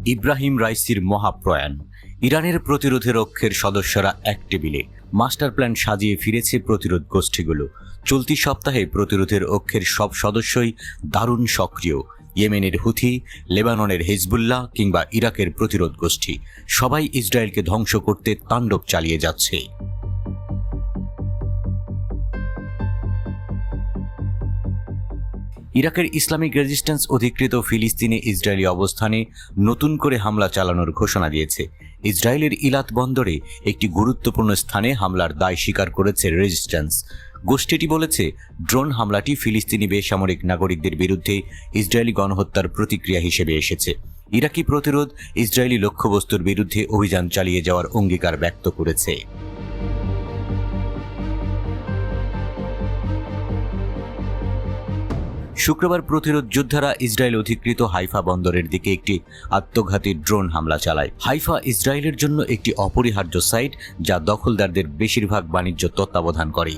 ইব্রাহিম রাইসির মহাপ্রয়াণ। ইরানের প্রতিরোধের রক্ষের সদস্যরা এক টেবিলে। মাস্টার প্ল্যান সাজিয়ে ফিরেছে প্রতিরোধ গোষ্ঠীগুলো। চলতি সপ্তাহে প্রতিরোধের রক্ষের সব সদস্যই দারুণ সক্রিয়। ইয়েমেনের হুথি, লেবাননের হিজবুল্লাহ কিংবা ইরাকের প্রতিরোধ গোষ্ঠী, সবাই ইসরায়েলকে ধ্বংস করতে তাণ্ডব চালিয়ে যাচ্ছে। ইরাকের ইসলামিক রেজিস্ট্যান্স অধিকৃত ফিলিস্তিনে ইসরায়েলি অবস্থানে নতুন করে হামলা চালানোর ঘোষণা দিয়েছে। ইসরায়েলের ইলাত বন্দরে একটি গুরুত্বপূর্ণ স্থানে হামলার দায় স্বীকার করেছে রেজিস্ট্যান্স। গোষ্ঠীটি বলেছে, ড্রোন হামলাটি ফিলিস্তিনি বেসামরিক নাগরিকদের বিরুদ্ধে ইসরায়েলি গণহত্যার প্রতিক্রিয়া হিসেবে এসেছে। ইরাকি প্রতিরোধ ইসরায়েলি লক্ষ্যবস্তুর বিরুদ্ধে অভিযান চালিয়ে যাওয়ার অঙ্গীকার ব্যক্ত করেছে। শুক্রবার প্রতিরোধ যোদ্ধারা ইসরায়েল অধিকৃত হাইফা বন্দরের দিকে একটি আত্মঘাতী ড্রোন হামলা চালায়। হাইফা ইসরায়েলের জন্য একটি অপরিহার্য সাইট, যা দখলদারদের বেশিরভাগ বাণিজ্য তত্ত্বাবধান করে।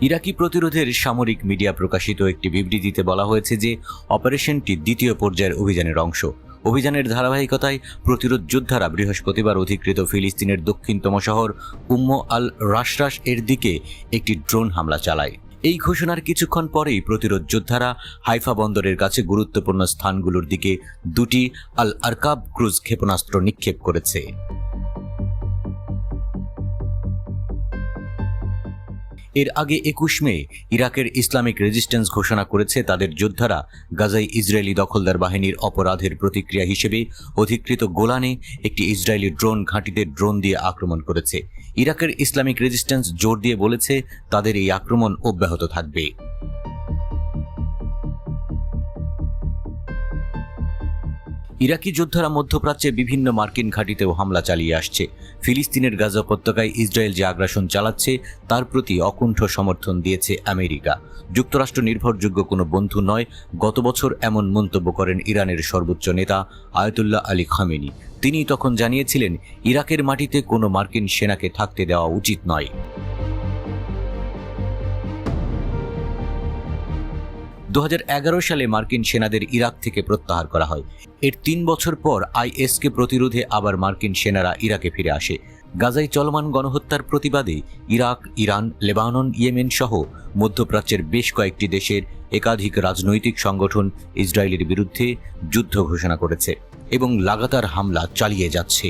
ইরাকি প্রতিরোধের সামরিক মিডিয়া প্রকাশিত একটি বিবৃতিতে বলা হয়েছে যে অপারেশনটি দ্বিতীয় পর্যায়ের অভিযানের অংশ। অভিযানের ধারাবাহিকতায় প্রতিরোধ যোদ্ধারা বৃহস্পতিবার অধিকৃত ফিলিস্তিনের দক্ষিণতম শহর আল রাশরাশ এর দিকে একটি ড্রোন হামলা চালায়। এই ঘোষণার কিছুক্ষণ পরেই প্রতিরোধ যোদ্ধারা হাইফা বন্দরের কাছে গুরুত্বপূর্ণ স্থানগুলোর দিকে দুটি আল আরকাব ক্রুজ ক্ষেপণাস্ত্র নিক্ষেপ করেছে। এর আগে 21 মে ইরাকের ইসলামিক রেজিস্ট্যান্স ঘোষণা করেছে তাদের যোদ্ধারা গাজায় ইসরায়েলি দখলদার বাহিনীর অপরাধের প্রতিক্রিয়া হিসেবে অধিকৃত গোলানে একটি ইসরায়েলি ড্রোন ঘাঁটিতে ড্রোন দিয়ে আক্রমণ করেছে। ইরাকের ইসলামিক রেজিস্ট্যান্স জোর দিয়ে বলেছে তাদের এই আক্রমণ অব্যাহত থাকবে। ইরাকি যোদ্ধারা মধ্যপ্রাচ্যে বিভিন্ন মার্কিন ঘাঁটিতেও হামলা চালিয়ে আসছে। ফিলিস্তিনের গাজা উপত্যকায় ইসরায়েল যে আগ্রাসন চালাচ্ছে তার প্রতি অকুণ্ঠ সমর্থন দিয়েছে আমেরিকা। যুক্তরাষ্ট্র নির্ভরযোগ্য কোনো বন্ধু নয়, গত বছর এমন মন্তব্য করেন ইরানের সর্বোচ্চ নেতা আয়াতুল্লাহ আলী খামেনি। তিনি তখন জানিয়েছিলেন, ইরাকের মাটিতে কোনো মার্কিন সেনাকে থাকতে দেওয়া উচিত নয়। 2011 সালে মার্কিন সেনাদের ইরাক থেকে প্রত্যাহার করা হয়। এর 3 বছর পর আইএসকে প্রতিরোধে আবার মার্কিন সেনারা ইরাকে ফিরে আসে। গাজায় চলমান গণহত্যার প্রতিবাদে ইরাক, ইরান, লেবানন, ইয়েমেন সহ মধ্যপ্রাচ্যের বেশ কয়েকটি দেশের একাধিক রাজনৈতিক সংগঠন ইসরায়েলের বিরুদ্ধে যুদ্ধ ঘোষণা করেছে এবং লাগাতার হামলা চালিয়ে যাচ্ছে।